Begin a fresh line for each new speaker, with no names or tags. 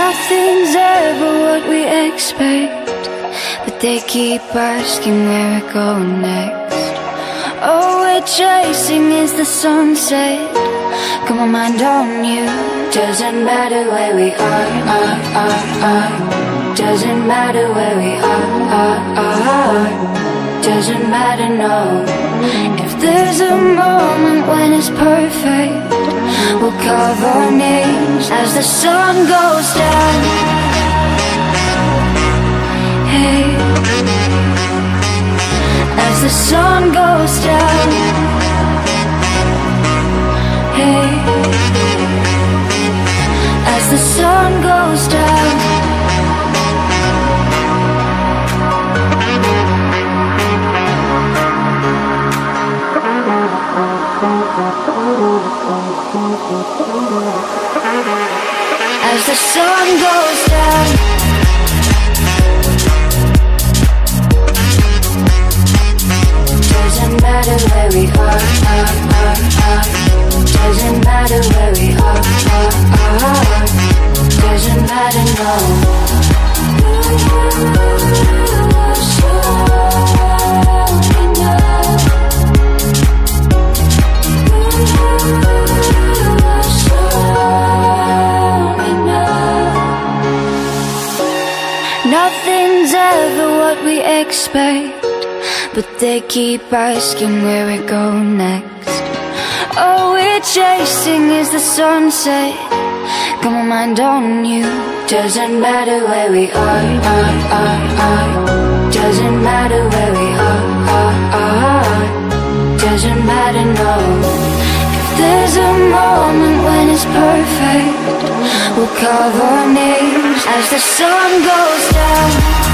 Nothing's ever what we expect, but they keep asking where we're going next. All we're chasing is the sunset. Got my mind on you. Doesn't matter where we are. Doesn't matter where we are. Doesn't matter, no. If there's a moment when it's perfect, we'll carve our names as the sun goes down. Hey, as the sun goes down. Hey, as the sun goes down. As the sun goes down. Doesn't matter where we are. Doesn't matter where we are. Doesn't matter, no. Nothing's ever what we expect, but they keep asking where we're going next. All we're chasing is the sunset. Got my mind on you. Doesn't matter where we are. Doesn't matter where we are. Doesn't matter, no. If there's a moment when it's perfect, we'll carve our names as the sun goes down.